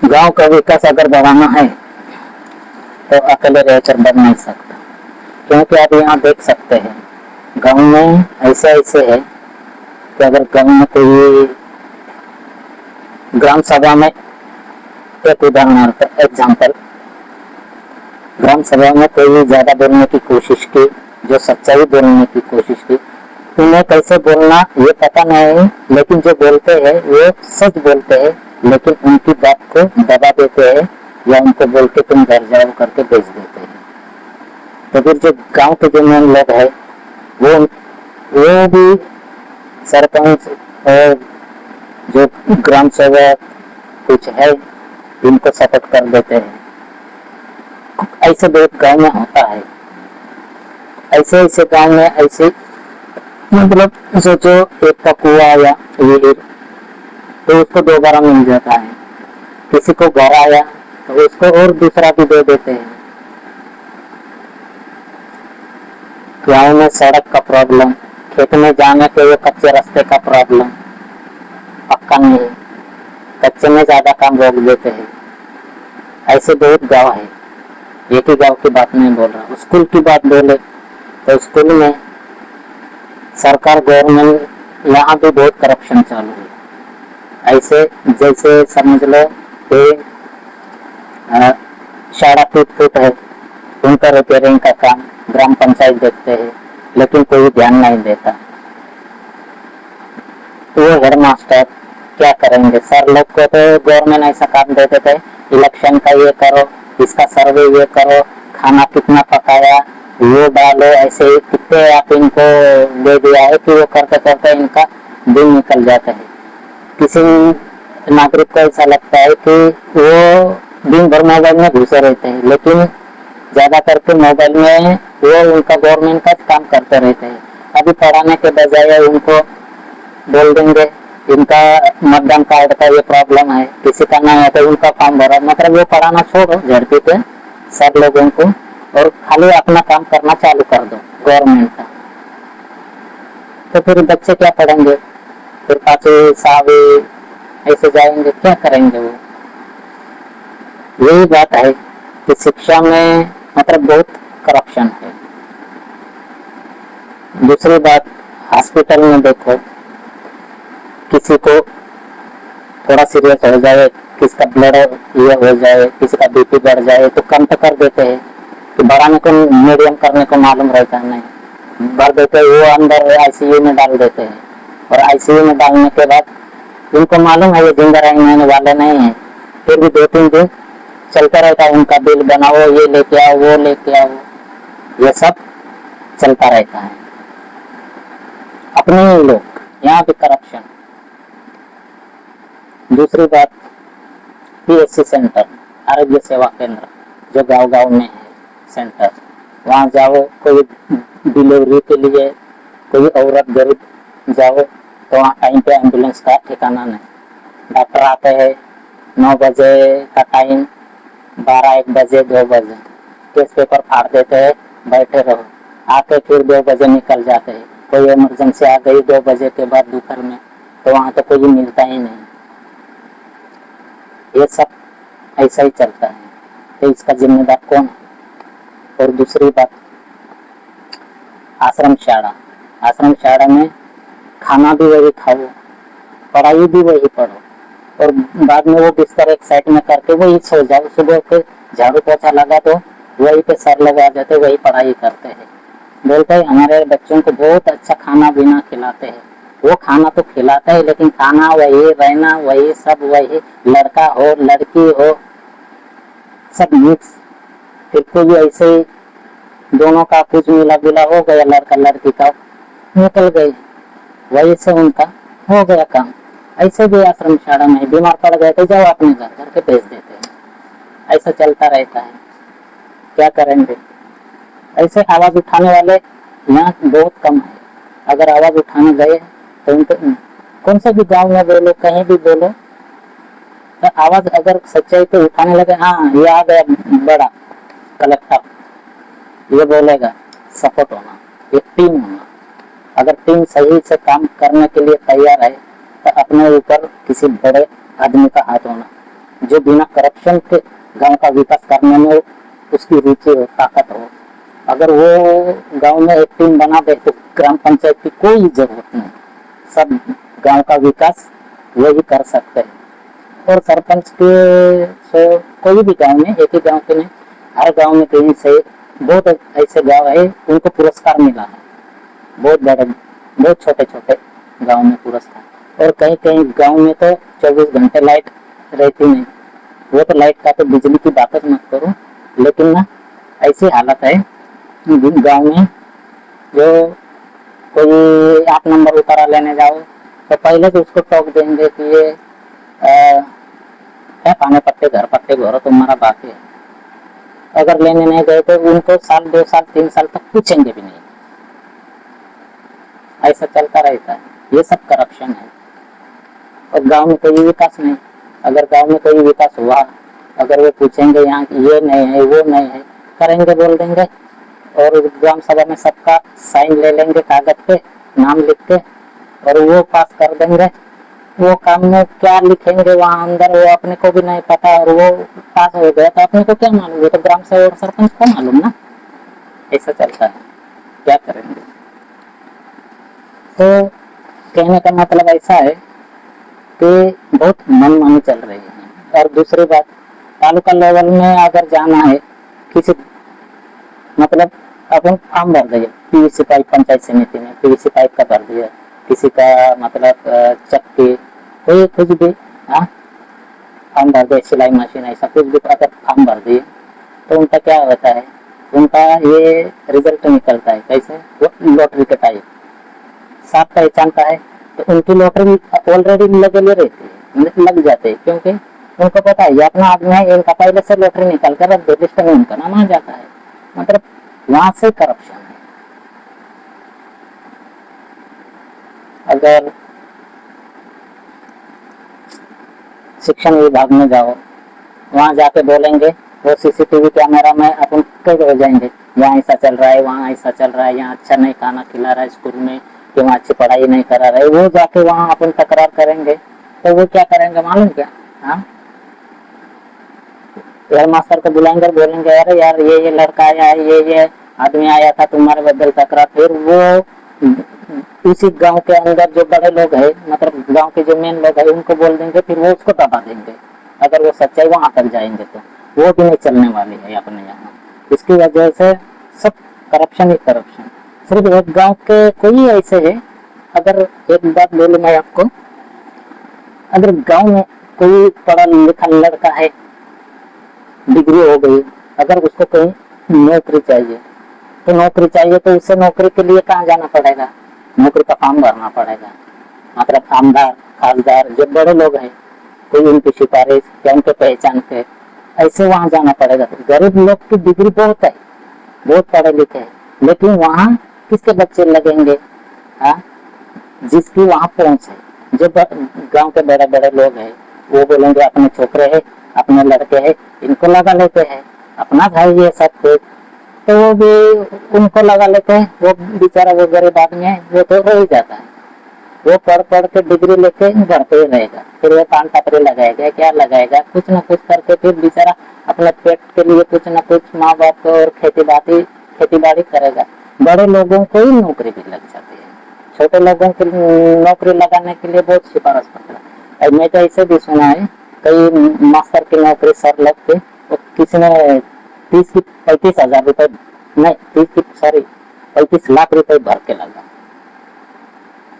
गांव का विकास अगर बढ़ाना है तो अकेले रहकर बढ़ नहीं सकता, क्योंकि आप यहाँ देख सकते हैं गांव में ऐसे ऐसे है कि अगर गांव में कोई ग्राम सभा में, एक उदाहरणार्थ एग्जाम्पल, ग्राम सभा में कोई ज्यादा बोलने की कोशिश की, जो सच्चाई बोलने की कोशिश की, उन्हें कैसे बोलना ये पता नहीं है, लेकिन जो बोलते हैं वो सच बोलते हैं, लेकिन उनकी बात को दबा देते हैं या उनको बोल के तुम घर जाओ करके भेज देते हैं। तो फिर जो गांव के जो मेन लोग है वो भी सरपंच और जो ग्राम सेवक कुछ है इनको सपोर्ट कर देते हैं। ऐसे बहुत गांव में होता है, ऐसे ऐसे गांव में ऐसे, मतलब सोचो एक का कुआ या ये तो उसको दोबारा मिल जाता है, किसी को घर आया तो उसको और दूसरा भी दे देते हैं। गांव में सड़क का प्रॉब्लम, खेत में जाने के वो कच्चे रास्ते का प्रॉब्लम, पक्का नहीं है, कच्चे में ज्यादा काम रोक देते हैं। ऐसे बहुत गांव है, एक ही गांव की बात नहीं बोल रहा। स्कूल की बात बोले तो स्कूल में सरकार गवर्नमेंट यहाँ भी बहुत करप्शन चालू है। ऐसे जैसे समझ लो कि शाड़ा टूट फूट है, उनका रिपेयरिंग का काम ग्राम पंचायत देखते हैं, लेकिन कोई ध्यान नहीं देता। तो वो हेड मास्टर क्या करेंगे? सर लोग को तो गवर्नमेंट ऐसा काम दे देते, इलेक्शन का ये करो, इसका सर्वे ये करो, खाना कितना पकाया वो डालो, ऐसे ही कितने आप इनको दे दिया है कि वो करते करते इनका दिन निकल जाता है। किसी नागरिक को ऐसा लगता है कि वो दिन भर मोबाइल में घुसे रहते हैं, लेकिन ज्यादा करके मोबाइल में वो उनका गवर्नमेंट का काम करते रहते हैं। अभी पढ़ाने के बजाय उनको बोल देंगे इनका मतदान कार्ड का ये प्रॉब्लम है, किसी का नहीं है तो उनका फॉर्म भरा, मतलब वो पढ़ाना छोड़ो झड़पी पे सब लोगों को और खाली अपना काम करना चालू कर दो गवर्नमेंट का। तो फिर बच्चे क्या पढ़ेंगे? फिर 5वीं 6वीं ऐसे जाएंगे, क्या करेंगे वो? यही बात है कि शिक्षा में मतलब बहुत करप्शन है। दूसरी बात, हॉस्पिटल में देखो, किसी को थोड़ा सीरियस हो जाए, किसी का ब्लड ये हो जाए, किसी का बीपी बढ़ जाए तो कम तो कर देते हैं कि बढ़ाने को मीडियम करने को मालूम रहता नहीं, भर देते वो अंदर आईसीयू में डाल देते हैं। और आईसीयू में डालने के बाद उनको मालूम है ये जिंदा रहने वाले नहीं है, फिर भी 2-3 दिन चलता रहता है, उनका बिल बनाओ, ये लेके आओ, वो लेके आओ, ये सब चलता रहता है। अपने ही लोग, यहाँ भी करप्शन। दूसरी बात, पीएचसी सेंटर, आरोग्य सेवा केंद्र जो गांव-गांव में है सेंटर, वहाँ जाओ, कोई डिलीवरी के लिए कोई औरत गरीब जाओ तो वहाँ टाइम पे एम्बुलेंस का ठिकाना नहीं। डॉक्टर आते हैं 9 बजे का टाइम, 12-1 बजे 2 बजे केस पेपर फाड़ देते हैं, बैठे रहो, आके फिर 2 बजे निकल जाते हैं। कोई इमरजेंसी आ गई 2 बजे के बाद दोपहर में तो वहाँ तो कोई मिलता ही नहीं। ये सब ऐसा ही चलता है, तो इसका जिम्मेदार कौन है? और दूसरी बात, आश्रम शाला में खाना भी वही खाओ, पढ़ाई भी वही पढ़ो और बाद में वो बिस्तर एक साइड में करके वही सो जाओ। सुबह के झाड़ू पोछा लगा तो वही पे सर लगा जाते, वही पढ़ाई करते हैं। बोलते हैं हमारे बच्चों को बहुत अच्छा खाना पीना खिलाते हैं, वो खाना तो खिलाता है लेकिन खाना वही, रहना वही, सब वही, लड़का हो लड़की हो सब मिक्स। फिर कोई ऐसे ही दोनों का कुछ मिला जुला हो गया, लड़का लड़की का निकल गए, वही से उनका हो गया काम। ऐसे भी आश्रम शाला में बीमार पड़ गए तो जाओ अपने घर करके भेज देते हैं। ऐसा चलता रहता है, क्या करेंगे? ऐसे आवाज उठाने वाले यहाँ बहुत कम है। अगर आवाज उठाने गए तो उनको कौन सा भी गांव में बोलो, कहीं भी बोलो, तो आवाज अगर सच्चाई पे उठाने लगे, हाँ ये आ गया बड़ा कलेक्टर, ये बोलेगा, सपोर्ट होना, एक टीम होना। अगर टीम सही से काम करने के लिए तैयार है तो अपने ऊपर किसी बड़े आदमी का हाथ होना, जो बिना करप्शन के गांव का विकास करने में उसकी रुचि हो, ताकत हो। अगर वो गांव में एक टीम बना दे तो ग्राम पंचायत की कोई जरूरत नहीं, सब गांव का विकास वही कर सकते हैं। और सरपंच के से कोई भी गांव में, एक ही गांव के नहीं, हर गांव में कहीं से बहुत ऐसे गांव है उनको पुरस्कार मिला है, बहुत बड़े बहुत छोटे छोटे गांव में पुरस्कार। और कहीं कहीं गांव में तो 24 घंटे लाइट रहती नहीं, वो तो लाइट का तो बिजली की बात मत करो, लेकिन ना ऐसी हालत है गांव में, जो कोई 8 नंबर उतारा लेने जाओ तो पहले तो उसको टोक देंगे कि ये है पाने पट्टे घर पट्टे भरो, तुम्हारा बाकी है। अगर लेने नहीं गए तो उनको साल 2 साल 3 साल तक पूछेंगे भी नहीं। ऐसा चलता रहता है, ये सब करप्शन है। और गांव में कोई विकास नहीं। अगर गांव में कोई विकास हुआ, अगर वो पूछेंगे यहाँ ये नहीं है वो नहीं है, करेंगे बोल देंगे, और ग्राम सभा में सबका साइन ले लेंगे कागज पे, नाम लिख के, और वो पास कर देंगे। वो काम में क्या लिखेंगे वहाँ अंदर वो अपने को भी नहीं पता, और वो पास हो गया तो अपने को क्या मालूम, वो तो ग्राम सभा और सरपंच को मालूम ना। ऐसा चलता है, क्या करेंगे। तो कहने का मतलब ऐसा है कि बहुत मनमानी चल रही है। और दूसरी बात, तालुका लेवल में अगर जाना है किसी, मतलब अपन फॉर्म भर दिए पीवीसी पाइप, पंचायत समिति में पीवीसी पाइप का भर दिया, किसी का मतलब चक्की कोई कुछ भी, हाँ फॉर्म भर दिए, सिलाई मशीन ऐसा कुछ भी अगर फॉर्म भर दिए तो उनका क्या होता है, उनका ये रिजल्ट निकलता है कैसे, लॉटरी के टाइप साफ पहचानता है। तो उनकी लॉटरी ऑलरेडी लगेली रहती है, लग जाते हैं, क्योंकि उनको पता है ये अपना आदमी है, इनका पहले से लॉटरी निकाल कर रख दो, लिस्ट में उनका नाम आ जाता है। मतलब वहां से करप्शन है। अगर शिक्षण विभाग में जाओ, वहां जाके बोलेंगे, वो सीसीटीवी कैमरा में अपन कैद हो जाएंगे, यहाँ ऐसा चल रहा है, वहाँ ऐसा चल रहा है, यहाँ अच्छा नहीं खाना खिला रहा है स्कूल में, कि वहाँ अच्छी पढ़ाई नहीं करा रहे। वो जाके वहाँ अपन तकरार करेंगे तो वो क्या करेंगे मालूम क्या, हाँ यार मास्टर को बुलाएंगे, बोलेंगे अरे यार ये लड़का आया है, ये आदमी आया था तुम्हारे बदल तकरार। फिर वो उसी गांव के अंदर जो बड़े लोग हैं, मतलब गांव के जो मेन लोग हैं, उनको बोल देंगे, फिर वो उसको दबा देंगे। अगर वो सच्चाई वहां तक जाएंगे तो वो भी नहीं चलने वाली है अपने यहाँ। इसकी वजह से सब करप्शन ही करप्शन। सिर्फ एक गांव के कोई ऐसे है, अगर एक बात बोलूं मैं आपको, अगर गांव में कोई पढ़ा लिखा लड़का है, डिग्री हो गई, अगर उसको कहीं नौकरी चाहिए तो उसे नौकरी के लिए कहाँ जाना पड़ेगा, नौकरी का फॉर्म भरना पड़ेगा। मतलब आमदार खासदार जो बड़े लोग हैं, कोई उनकी सिफारिश या उनके पहचान के, ऐसे वहां जाना पड़ेगा। गरीब लोग की डिग्री बहुत है, बहुत पढ़े लिखे हैं, लेकिन वहाँ किसके बच्चे लगेंगे, हाँ जिसकी वहाँ पहुंच है। जो गांव के बड़े बड़े लोग हैं वो बोलेंगे अपने छोकरे हैं, अपने लड़के हैं, इनको लगा लेते हैं, अपना भाई ये सब कुछ, तो वो भी उनको लगा लेते हैं। वो बेचारा वो गरीब आदमी है, वो तो हो ही जाता है, वो पढ़ के डिग्री लेके घर पे ही रहेगा, फिर वो पान पत्री लगाएगा, क्या लगाएगा, कुछ न कुछ करके फिर बेचारा अपने पेट के लिए कुछ न कुछ माँ बाप को और खेती बाड़ी करेगा। बड़े लोगों को ही नौकरी भी लग जाती है, छोटे लोगों की नौकरी लगाने के लिए बहुत सिफारिश पत्र है। मैं तो ऐसे भी सुना है, कई मास्टर की नौकरी सर लग के किसी ने 35,000 रुपए नहीं 35 लाख रुपए भर के लगा।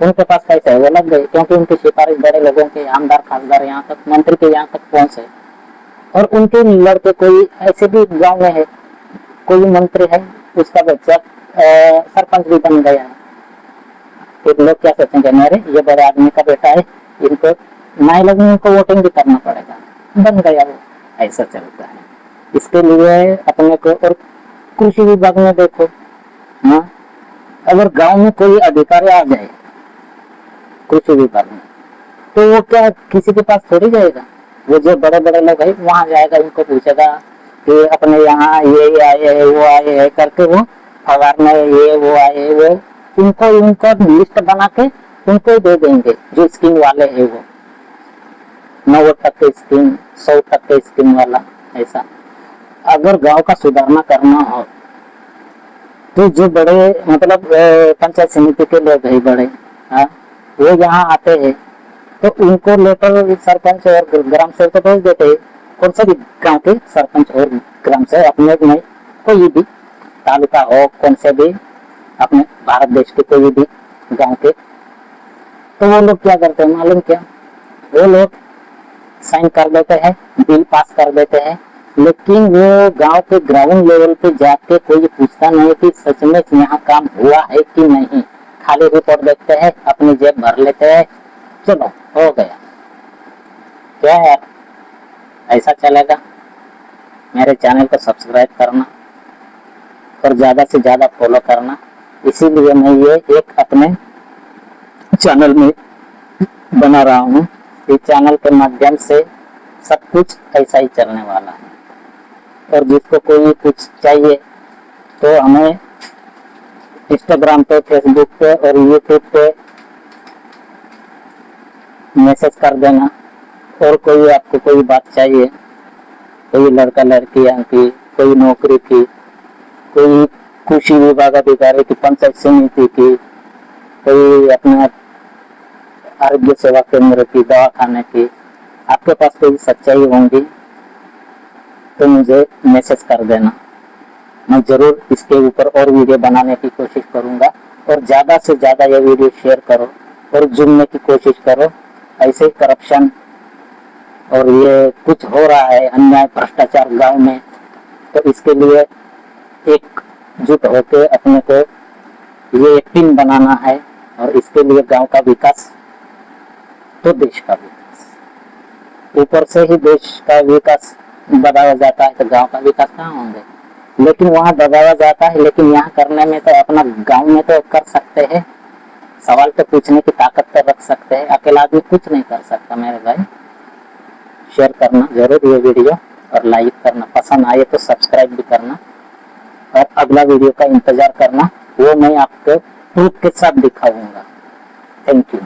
उनके पास पैसे है, वो लग गए, क्योंकि उनकी सिफारिश बड़े लोगों के, आमदार खासदार यहाँ तक, मंत्री के यहाँ तक पहुंचे। और उनके लड़के कोई ऐसे भी गांव में है, कोई मंत्री है, उसका बच्चा सरपंच भी बन गया है। फिर लोग क्या सोचेंगे, मेरे ये बड़े आदमी का बेटा है, इनको नहीं लगने, इनको वोटिंग भी करना पड़ेगा, बन गया वो। ऐसा चलता है। इसके लिए अपने को, और कृषि विभाग में देखो, हाँ अगर गांव में कोई अधिकारी आ जाए कृषि विभाग में, तो वो क्या किसी के पास थोड़ी जाएगा, वो जो बड़े बड़े लोग हैं वहां जाएगा, इनको पूछेगा कि अपने यहाँ ये आए है, वो आए है करके, वो फवारने ये वो आए, वो उनको लिस्ट बना के उनको दे देंगे जो स्कीम वाले है वो। 90% स्कीम, 100% स्कीम वाला। ऐसा अगर गांव का सुधारना करना हो तो जो बड़े मतलब पंचायत समिति के लोग है बड़े, हाँ, वो यहाँ आते हैं तो उनको लेकर सरपंच और ग्राम सेवक को भेज देते हैं। कौन से भी गांव के सरपंच और ग्राम सेवक अपने में कोई भी तालुका हो, कौन से भी अपने भारत देश के कोई भी गांव के, तो वो लोग क्या करते हैं मालूम क्या, वो लोग साइन कर देते हैं, बिल पास कर देते हैं, लेकिन वो गांव के ग्राउंड लेवल पे जाके कोई पूछता नहीं कि सच में यहाँ काम हुआ है कि नहीं। खाली रिपोर्ट देखते हैं, अपनी जेब भर लेते हैं, चलो हो गया। क्या है, ऐसा चलेगा? मेरे चैनल को सब्सक्राइब करना और ज्यादा से ज्यादा फॉलो करना। इसीलिए मैं ये एक अपने चैनल में बना रहा हूँ। इस चैनल के माध्यम से सब कुछ ऐसा ही चलने वाला है। और जिसको कोई कुछ चाहिए तो हमें इंस्टाग्राम पे, फेसबुक पे और यूट्यूब पे मैसेज कर देना। और कोई आपको कोई बात चाहिए, कोई लड़का लड़की की, कोई नौकरी की, कोई कृषि विभाग अधिकारी की, पंचायत समिति की, कोई अपना आरोग्य सेवा केंद्र की, दवाखाने की, आपके पास कोई सच्चाई होंगी तो मुझे मैसेज कर देना। मैं जरूर इसके ऊपर और वीडियो बनाने की कोशिश करूंगा। और ज्यादा से ज्यादा ये वीडियो शेयर करो और जुड़ने की कोशिश करो। ऐसे करप्शन और ये कुछ हो रहा है अन्याय, भ्रष्टाचार गांव में, तो इसके लिए एकजुट होकर अपने को ये टीम बनाना है। और इसके लिए गांव का विकास तो देश का विकास, ऊपर से ही देश का विकास दबाया जाता है तो गांव का विकास कहाँ होंगे। लेकिन वहाँ दबाया जाता है, लेकिन यहाँ करने में तो अपना गांव में तो कर सकते हैं। सवाल तो पूछने की ताकत तो रख सकते हैं, अकेला आदमी कुछ नहीं कर सकता। मेरे भाई शेयर करना जरूर ये वीडियो और लाइक करना, पसंद आए तो सब्सक्राइब भी करना। और अगला वीडियो का इंतजार करना, वो मैं आपको प्रूफ के साथ दिखाऊंगा। Thank you.